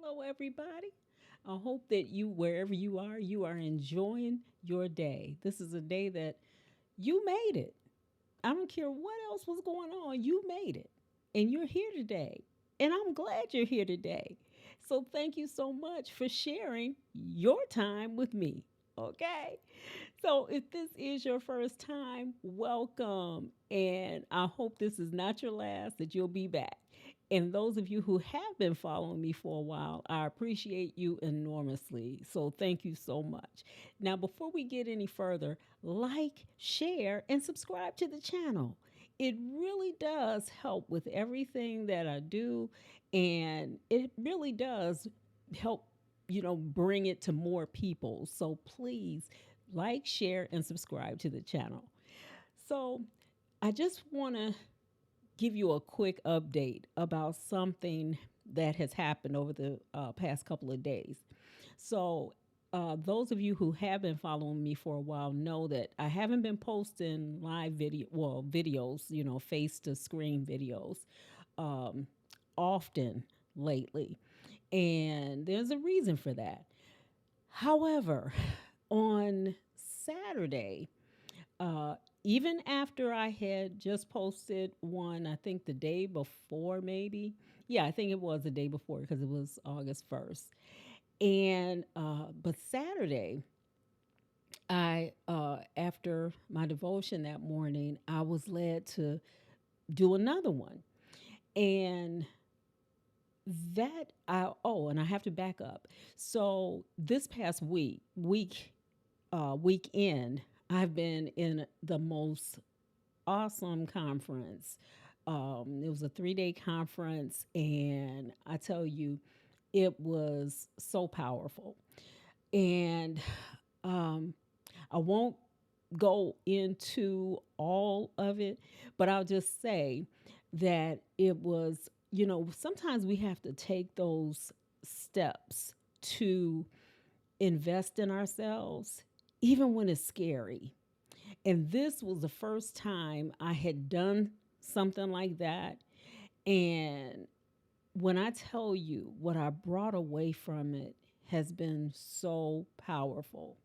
Hello, everybody. I hope that wherever you are enjoying your day. This is a day that you made it. I don't care what else was going on, you made it. And you're here today. And I'm glad you're here today. So thank you so much for sharing your time with me. Okay. So if this is your first time, welcome. And I hope this is not your last, that you'll be back. And those of you who have been following me for a while, I appreciate you enormously. So thank you so much. Now, before we get any further, like, share, and subscribe to the channel. It really does help with everything that I do, and it really does help, bring it to more people. So please like, share, and subscribe to the channel. So I just want to give you a quick update about something that has happened over the past couple of days. So, those of you who have been following me for a while know that I haven't been posting live videos, face to screen videos, um, often lately. And there's a reason for that. However, on Saturday, uh, even after I had just posted one, I think the day before, maybe. Yeah, I think it was the day before because it was August 1st. And, but Saturday, after my devotion that morning, I was led to do another one. And and I have to back up. So this past weekend, I've been in the most awesome conference. It was a 3-day conference, and I tell you, it was so powerful. And um, I won't go into all of it, but I'll just say that it was, sometimes we have to take those steps to invest in ourselves, even when it's scary. And this was the first time I had done something like that. And when I tell you what I brought away from it has been so powerful.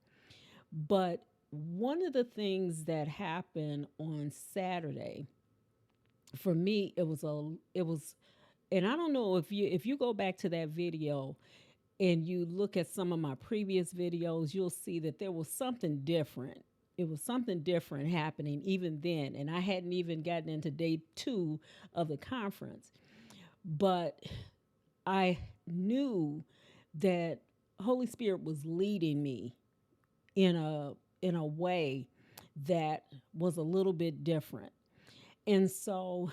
But one of the things that happened on Saturday, for me, and I don't know if you go back to that video and you look at some of my previous videos, you'll see that there was something different. It was something different happening even then. And I hadn't even gotten into day 2 of the conference. But I knew that Holy Spirit was leading me in a way that was a little bit different. And so,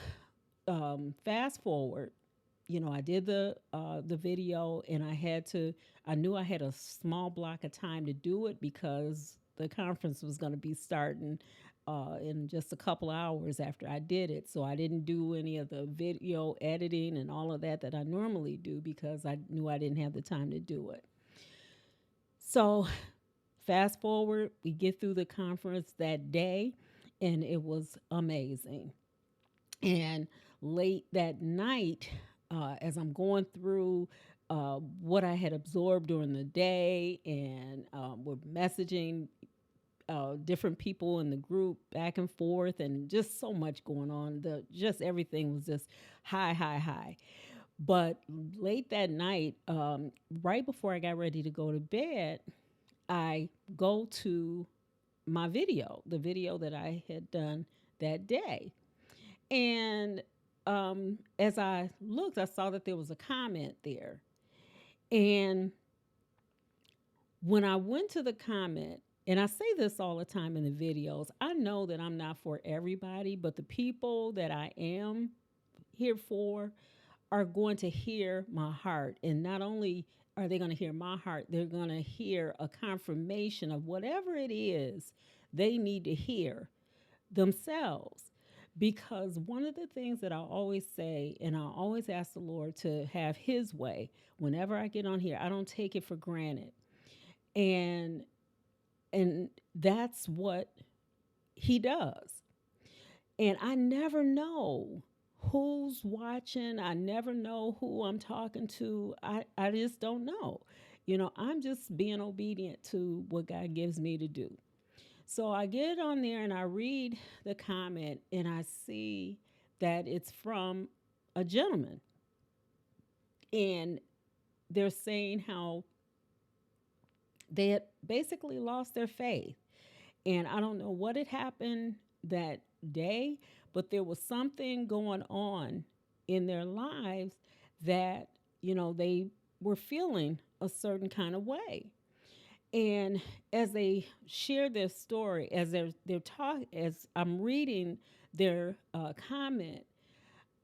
fast forward, I did the video, and I knew I had a small block of time to do it because the conference was going to be starting in just a couple hours after I did it. So I didn't do any of the video editing and all of that I normally do because I knew I didn't have the time to do it. So fast forward, we get through the conference that day, and it was amazing. And late that night, as I'm going through what I had absorbed during the day, and we're messaging different people in the group back and forth, and just so much going on. Just everything was just high, high, high. But late that night, right before I got ready to go to bed, I go to my video, the video that I had done that day. And as I looked, I saw that there was a comment there. And when I went to the comment, and I say this all the time in the videos, I know that I'm not for everybody, but the people that I am here for are going to hear my heart. And not only are they going to hear my heart, they're going to hear a confirmation of whatever it is they need to hear themselves. Because one of the things that I always say, and I always ask the Lord to have His way whenever I get on here, I don't take it for granted. And that's what He does. And I never know who's watching. I never know who I'm talking to. I just don't know. I'm just being obedient to what God gives me to do. So I get on there and I read the comment and I see that it's from a gentleman. And they're saying how they had basically lost their faith. And I don't know what had happened that day, but there was something going on in their lives that, they were feeling a certain kind of way. And as they share their story, as they're talking, as I'm reading their comment,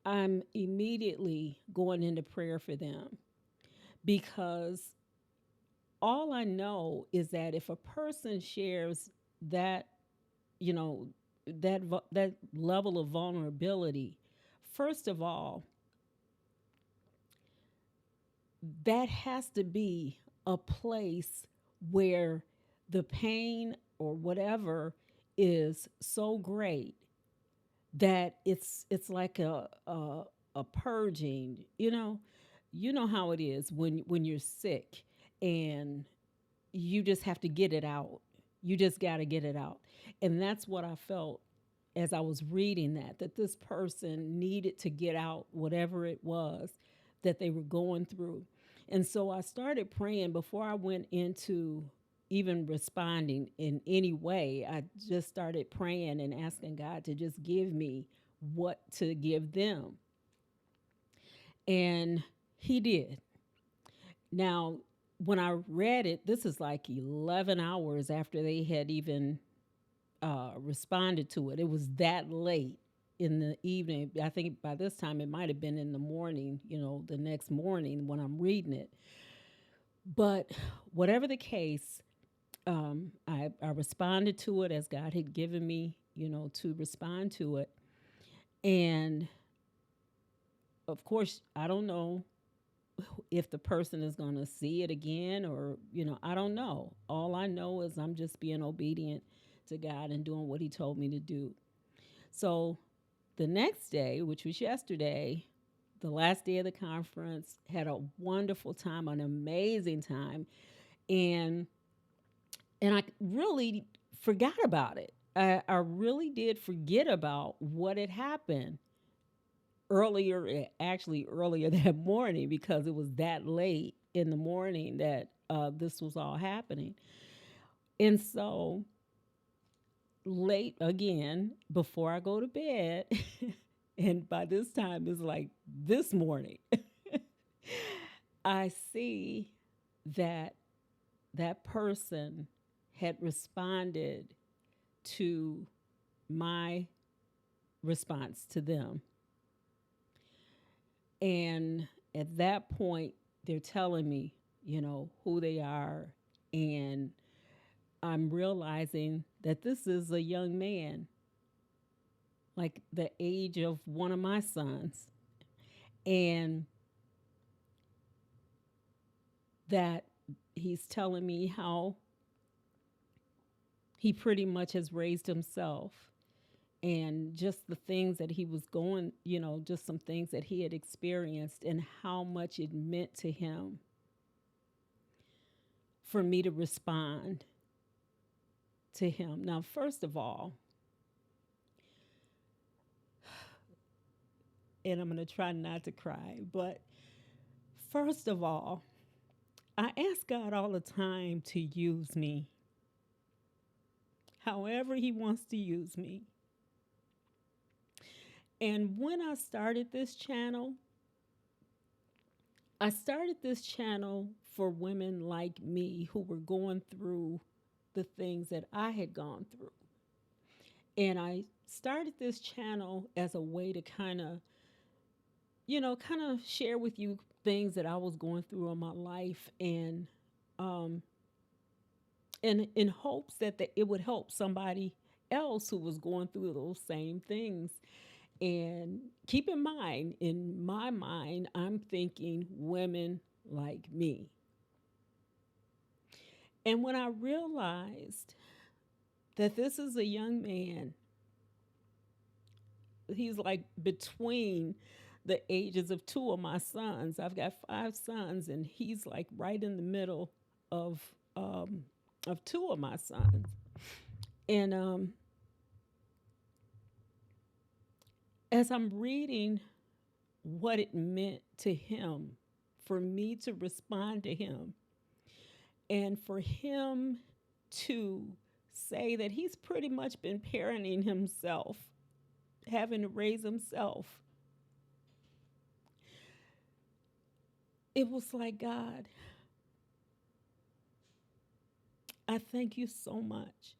I'm immediately going into prayer for them because all I know is that if a person shares that, you know, that level of vulnerability, first of all, that has to be a place where the pain or whatever is so great that it's like a purging. You know how it is when you're sick and you just have to get it out. You just got to get it out. And that's what I felt as I was reading that this person needed to get out whatever it was that they were going through. And so I started praying before I went into even responding in any way. I just started praying and asking God to just give me what to give them. And He did. Now, when I read it, this is like 11 hours after they had even responded to it. It was that late in the evening. I think by this time it might have been in the morning, the next morning when I'm reading it. But whatever the case, I responded to it as God had given me, to respond to it. And of course, I don't know if the person is going to see it again or, I don't know. All I know is I'm just being obedient to God and doing what He told me to do. So the next day, which was yesterday, the last day of the conference, had a wonderful time, an amazing time. And I really forgot about it. I really did forget about what had happened earlier, actually earlier that morning, because it was that late in the morning that this was all happening. And so late again, before I go to bed, and by this time it's like this morning, I see that that person had responded to my response to them. And at that point, they're telling me, who they are. And I'm realizing that this is a young man, like the age of one of my sons. And that he's telling me how he pretty much has raised himself and just the things that he was going, just some things that he had experienced and how much it meant to him for me to respond to him. Now, first of all, and I'm going to try not to cry, but first of all, I ask God all the time to use me however He wants to use me. And when I started this channel for women like me who were going through the things that I had gone through. And I started this channel as a way to kind of share with you things that I was going through in my life um, and in hopes that it would help somebody else who was going through those same things. And keep in mind, in my mind, I'm thinking women like me. And when I realized that this is a young man he's like between the ages of two of my sons. I've got five sons, and he's like right in the middle of um, two of my sons. And as I'm reading what it meant to him, for me to respond to him, and for him to say that he's pretty much been parenting himself, having to raise himself, it was like, God, I thank you so much.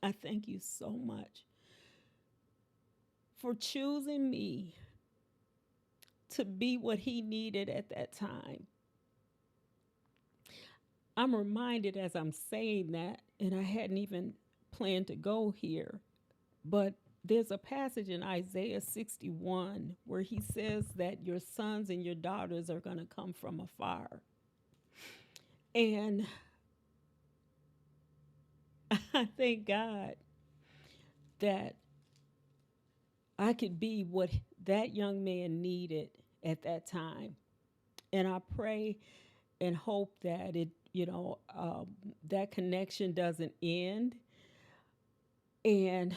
I thank you so much for choosing me to be what he needed at that time. I'm reminded as I'm saying that, and I hadn't even planned to go here, but there's a passage in Isaiah 61 where he says that your sons and your daughters are going to come from afar. And I thank God that I could be what that young man needed at that time. And I pray and hope that that connection doesn't end. And,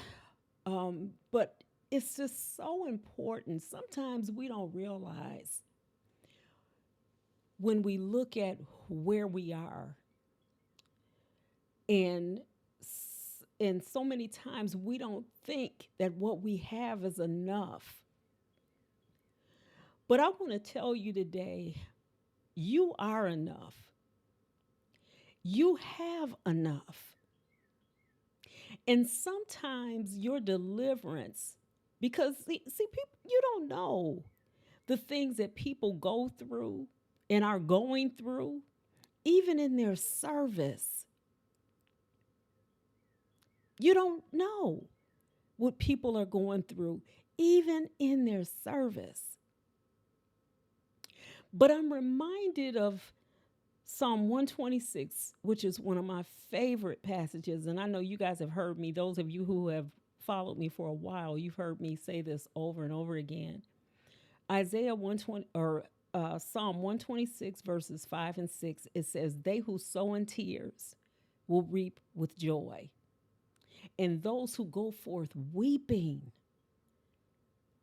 but it's just so important. Sometimes we don't realize when we look at where we are, and and so many times we don't think that what we have is enough. But I want to tell you today, you are enough. You have enough. And sometimes your deliverance, because people, you don't know the things that people go through and are going through, even in their service. You don't know what people are going through, even in their service. But I'm reminded of Psalm 126, which is one of my favorite passages. And I know you guys have heard me, those of you who have followed me for a while, you've heard me say this over and over again. Isaiah 120 or Psalm 126, verses 5 and 6, it says, "They who sow in tears will reap with joy. And those who go forth weeping,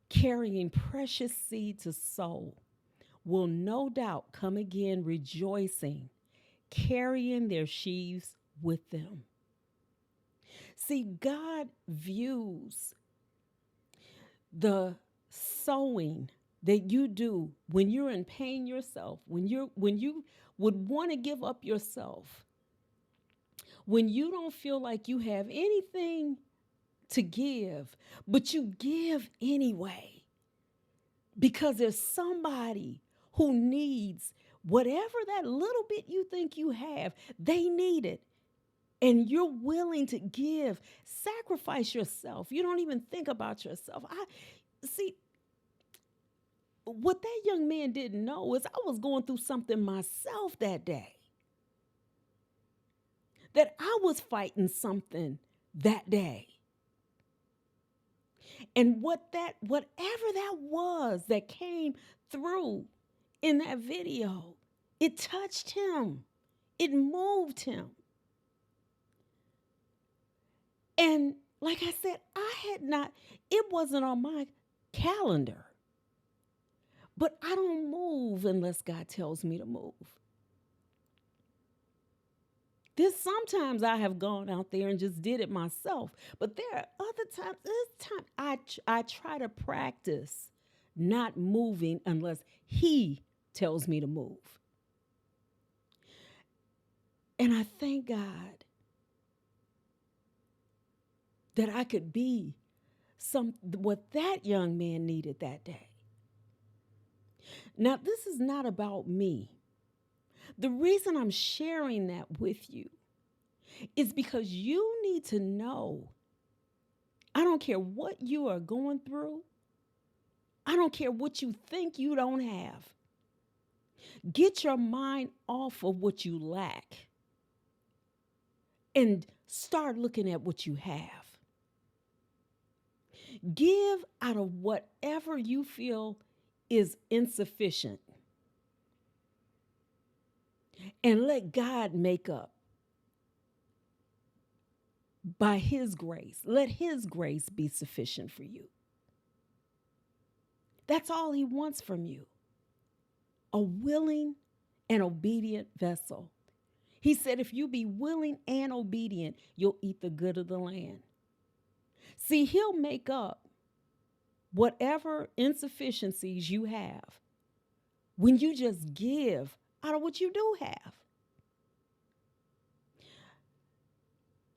carrying precious seed to sow, will no doubt come again rejoicing, carrying their sheaves with them." See, God views the sowing that you do when you're in pain yourself, when you would want to give up yourself, when you don't feel like you have anything to give, but you give anyway because there's somebody who needs whatever that little bit you think you have, they need it. And you're willing to give, sacrifice yourself. You don't even think about yourself. I see what that young man didn't know is I was going through something myself that day. That I was fighting something that day. And whatever that was that came through in that video, it touched him. It moved him. And like I said, it wasn't on my calendar. But I don't move unless God tells me to move. Sometimes I have gone out there and just did it myself. But there are other times, I try to practice not moving unless He tells me to move. And I thank God that I could be what that young man needed that day. Now, this is not about me. The reason I'm sharing that with you is because you need to know, I don't care what you are going through. I don't care what you think you don't have. Get your mind off of what you lack and start looking at what you have. Give out of whatever you feel is insufficient and let God make up by His grace. Let His grace be sufficient for you. That's all He wants from you, a willing and obedient vessel. He said, if you be willing and obedient, you'll eat the good of the land. See, He'll make up whatever insufficiencies you have when you just give out of what you do have.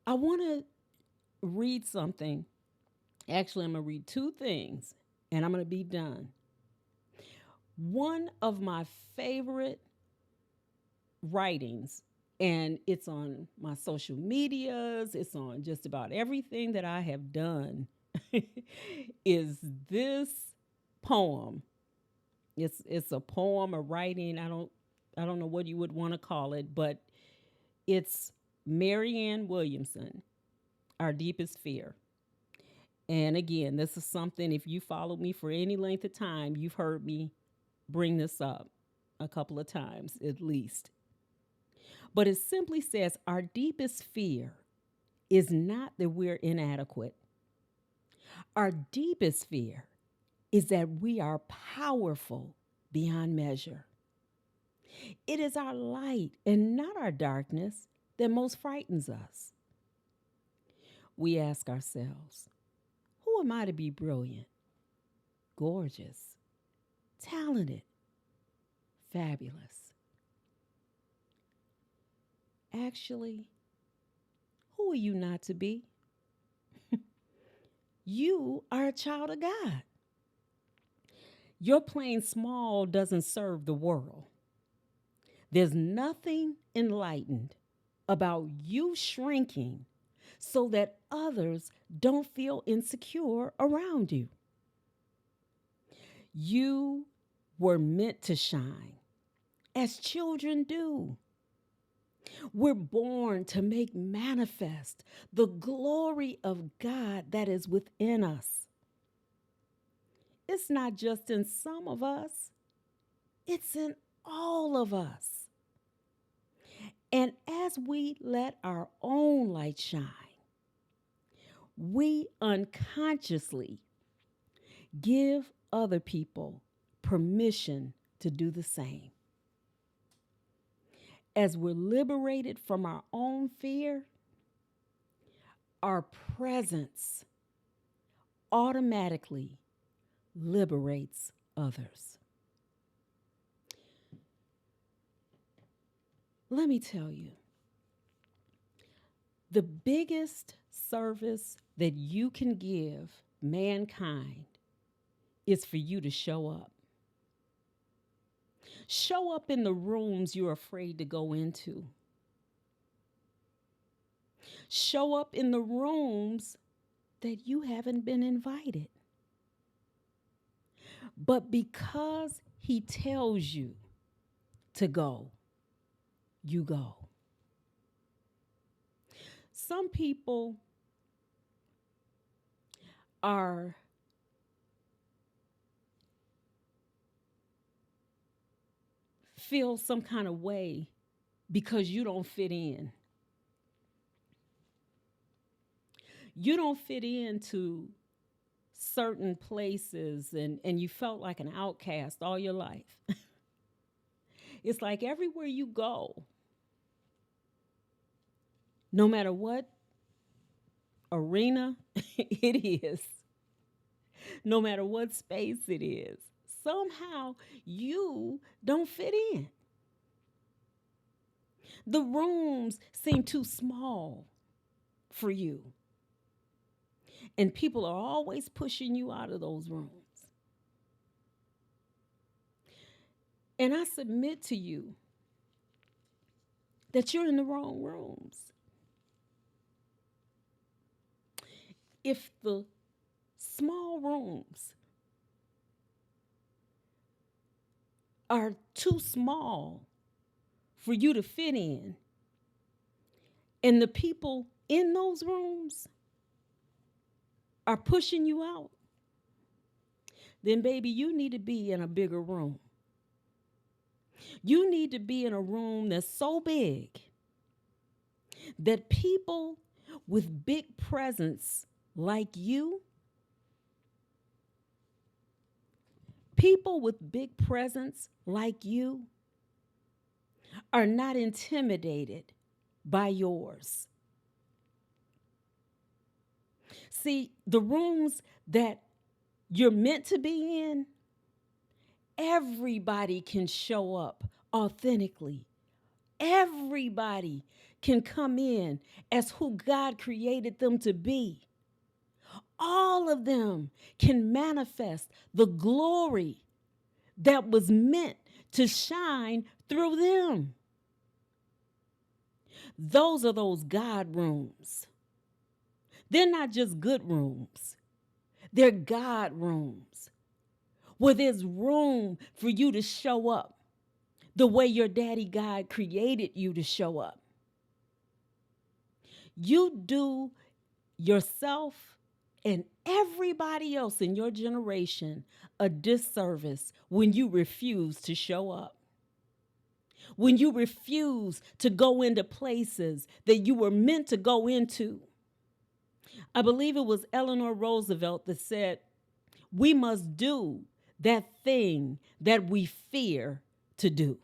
I want to read something. Actually, I'm going to read two things and I'm going to be done. One of my favorite writings, and it's on my social medias, it's on just about everything that I have done, is this poem. It's a poem, a writing. I don't know what you would want to call it, but it's Marianne Williamson, Our Deepest Fear. And again, this is something, if you followed me for any length of time, you've heard me bring this up a couple of times at least. But it simply says, our deepest fear is not that we're inadequate. Our deepest fear is that we are powerful beyond measure. It is our light and not our darkness that most frightens us. We ask ourselves, who am I to be brilliant, gorgeous, talented, fabulous? Actually, who are you not to be? You are a child of God. Your playing small doesn't serve the world. There's nothing enlightened about you shrinking so that others don't feel insecure around you. You were meant to shine, as children do. We're born to make manifest the glory of God that is within us. It's not just in some of us, it's in all of us. And as we let our own light shine, we unconsciously give other people permission to do the same. As we're liberated from our own fear, our presence automatically liberates others. Let me tell you, the biggest service that you can give mankind is for you to show up. Show up in the rooms you're afraid to go into. Show up in the rooms that you haven't been invited. But because He tells you to go, you go. Some people feel some kind of way because you don't fit in. You don't fit into certain places and you felt like an outcast all your life. It's like everywhere you go, no matter what arena it is, no matter what space it is, somehow you don't fit in. The rooms seem too small for you. And people are always pushing you out of those rooms. And I submit to you that you're in the wrong rooms. If the small rooms are too small for you to fit in, and the people in those rooms are pushing you out, then baby, you need to be in a bigger room. You need to be in a room that's so big that people with big presence like you, people with big presence like you are not intimidated by yours. See, the rooms that you're meant to be in, everybody can show up authentically. Everybody can come in as who God created them to be. All of them can manifest the glory that was meant to shine through them. Those are those God rooms. They're not just good rooms, they're God rooms where there's room for you to show up the way your daddy God created you to show up. You do yourself and everybody else in your generation a disservice when you refuse to show up. When you refuse to go into places that you were meant to go into. I believe it was Eleanor Roosevelt that said, we must do that thing that we fear to do.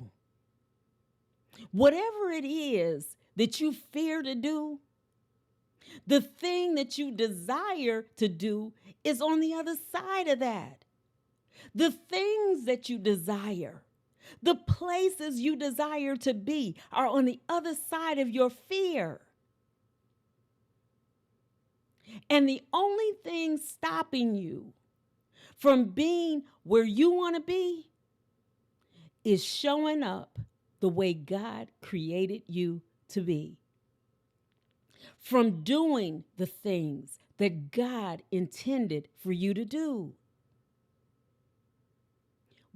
Whatever it is that you fear to do, the thing that you desire to do is on the other side of that. The things that you desire, the places you desire to be are on the other side of your fear. And the only thing stopping you from being where you want to be is showing up the way God created you to be. From doing the things that God intended for you to do.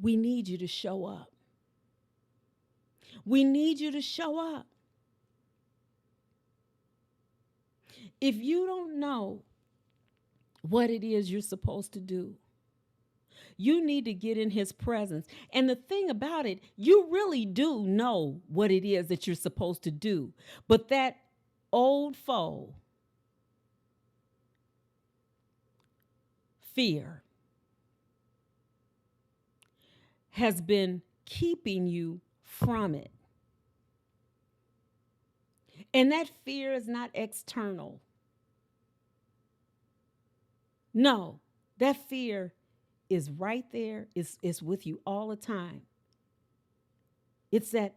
We need you to show up. We need you to show up. If you don't know what it is you're supposed to do, you need to get in his presence. And the thing about it, you really do know what it is that you're supposed to do. But that old foe, fear, has been keeping you from it. And that fear is not external. No, that fear is right there. It's with you all the time. It's that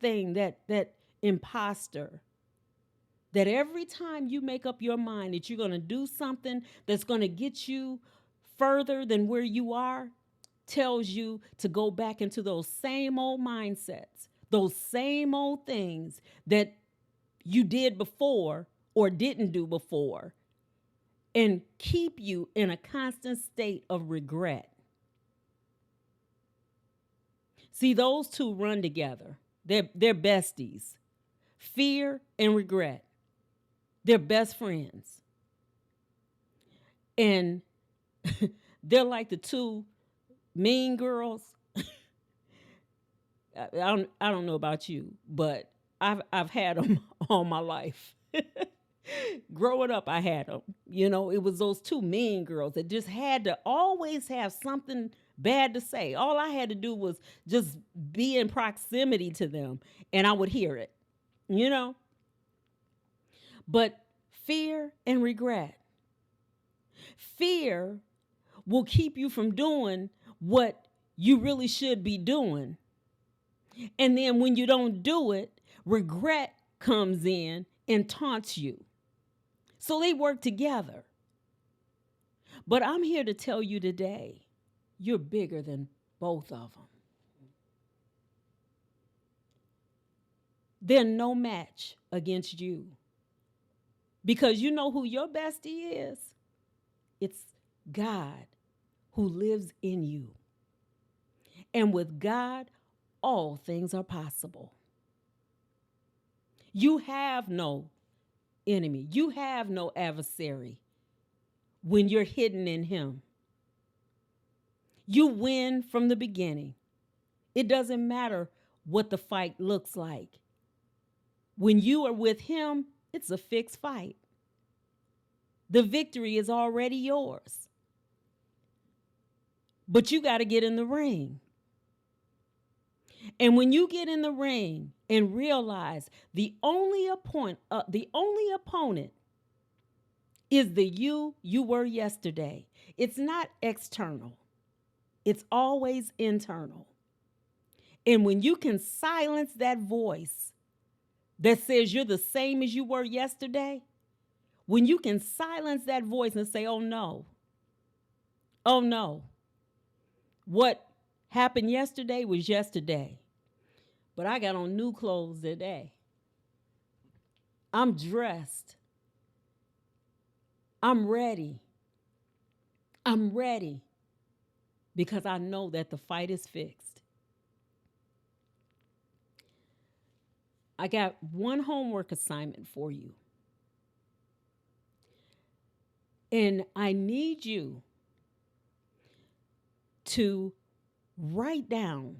thing, that imposter, that every time you make up your mind that you're going to do something that's going to get you further than where you are, tells you to go back into those same old mindsets, those same old things that you did before or didn't do before, and keep you in a constant state of regret. See, those two run together. They're besties. Fear and regret. They're best friends. And they're like the two mean girls. I don't know about you, but I've had them all my life. Growing up, I had them. You know, it was those two mean girls that just had to always have something bad to say. All I had to do was just be in proximity to them and I would hear it, you know? But fear and regret. Fear will keep you from doing what you really should be doing. And then when you don't do it, regret comes in and taunts you. So they work together. But I'm here to tell you today, you're bigger than both of them. They're no match against you. Because you know who your bestie is? It's God who lives in you. And with God, all things are possible. You have no enemy. You have no adversary when you're hidden in Him. You win from the beginning. It doesn't matter what the fight looks like. When you are with Him, it's a fixed fight. The victory is already yours. But you got to get in the ring. And when you get in the ring and realize the only opponent is the you were yesterday. It's not external. It's always internal. And when you can silence that voice that says you're the same as you were yesterday, when you can silence that voice and say, oh no, what happened yesterday was yesterday, but I got on new clothes today. I'm dressed. I'm ready. I'm ready because I know that the fight is fixed. I got one homework assignment for you. And I need you to write down,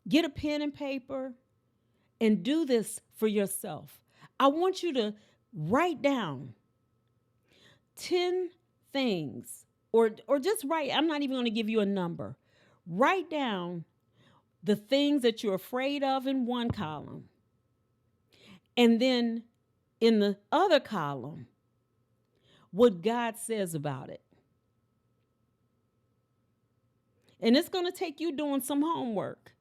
get a pen and paper, and do this for yourself. I want you to write down 10 things, or just write, I'm not even going to give you a number. Write down the things that you're afraid of in one column. And then in the other column, what God says about it. And it's going to take you doing some homework,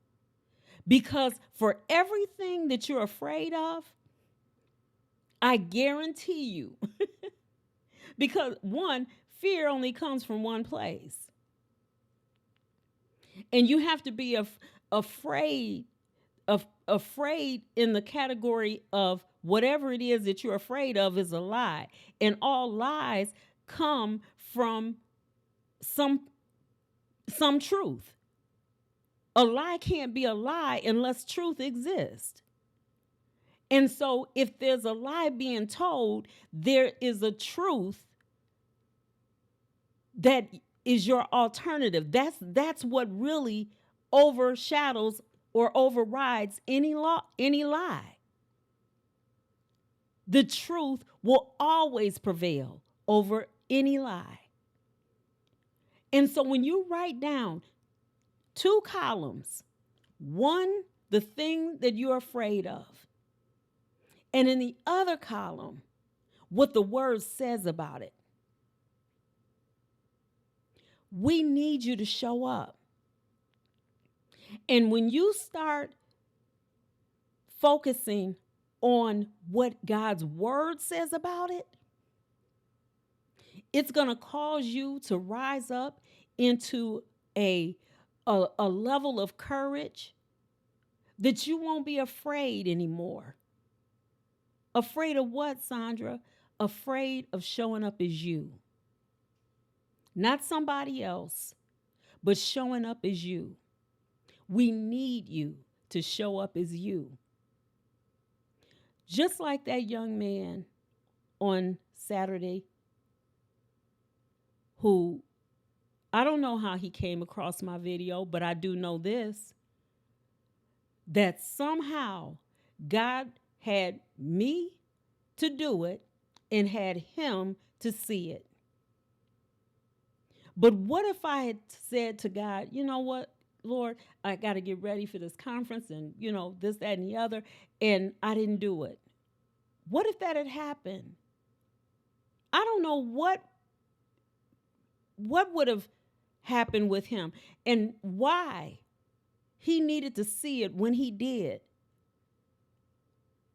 because for everything that you're afraid of, I guarantee you, because one, fear only comes from one place. And you have to be afraid in the category of whatever it is that you're afraid of is a lie. And all lies come from some truth. A lie can't be a lie unless truth exists. And so if there's a lie being told, there is a truth that is your alternative. That's what really overshadows or overrides any lie. The truth will always prevail over any lie. And so when you write down 2 columns, one, the thing that you're afraid of, and in the other column, what the word says about it, we need you to show up. And when you start focusing on what God's word says about it, it's going to cause you to rise up into a level of courage that you won't be afraid anymore. Afraid of what, Sondra? Afraid of showing up as you. Not somebody else, but showing up as you. We need you to show up as you. Just like that young man on Saturday who, I don't know how he came across my video, but I do know this, that somehow God had me to do it and had him to see it. But what if I had said to God, you know what, Lord, I got to get ready for this conference and, this, that, and the other, and I didn't do it? What if that had happened? I don't know what would have happened with him and why he needed to see it when he did.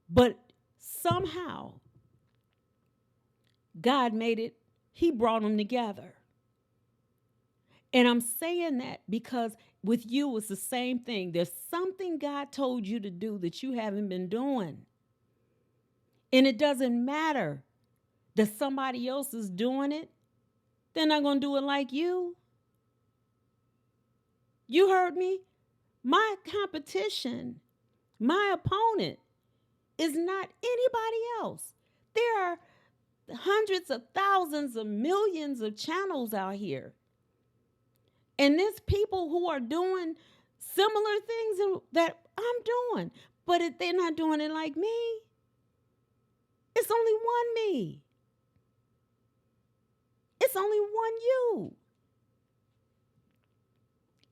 But somehow God he brought them together. And I'm saying that because with you, it's the same thing. There's something God told you to do that you haven't been doing. And it doesn't matter that somebody else is doing it. They're not going to do it like you. You heard me? My competition, my opponent is not anybody else. There are hundreds of thousands of millions of channels out here. And there's people who are doing similar things that I'm doing, but they're not doing it like me. It's only one me. It's only one you.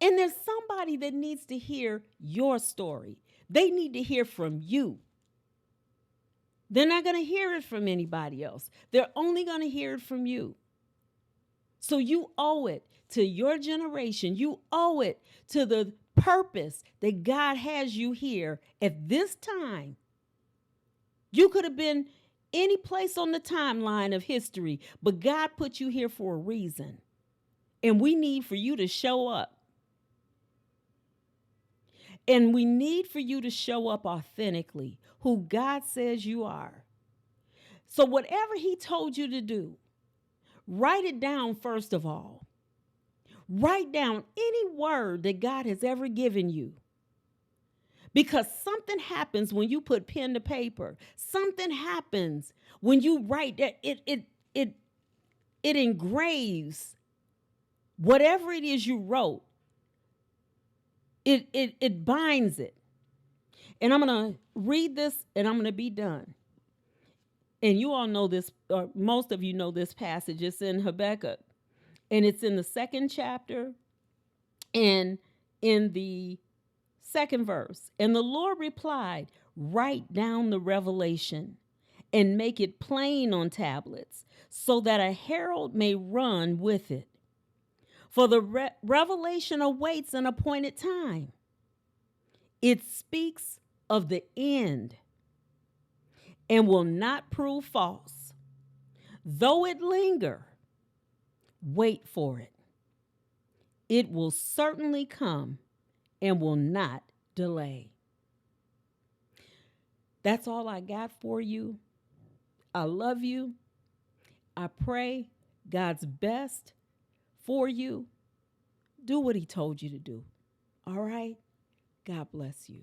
And there's somebody that needs to hear your story. They need to hear from you. They're not going to hear it from anybody else. They're only going to hear it from you. So you owe it to your generation. You owe it to the purpose that God has you here at this time. You could have been any place on the timeline of history, but God put you here for a reason. And we need for you to show up. And we need for you to show up authentically, who God says you are. So whatever he told you to do, write it down first of all. Write down any word that God has ever given you. Because something happens when you put pen to paper. Something happens when you write that it engraves whatever it is you wrote. It binds it. And I'm going to read this and I'm going to be done. And you all know this, or most of you know this passage. It's in Habakkuk. And it's in the 2nd chapter and in the 2nd verse. And the Lord replied, write down the revelation and make it plain on tablets so that a herald may run with it. For the revelation awaits an appointed time. It speaks of the end and will not prove false. Though it linger, wait for it. It will certainly come and will not delay. That's all I got for you. I love you. I pray God's best for you. Do what he told you to do. All right? God bless you.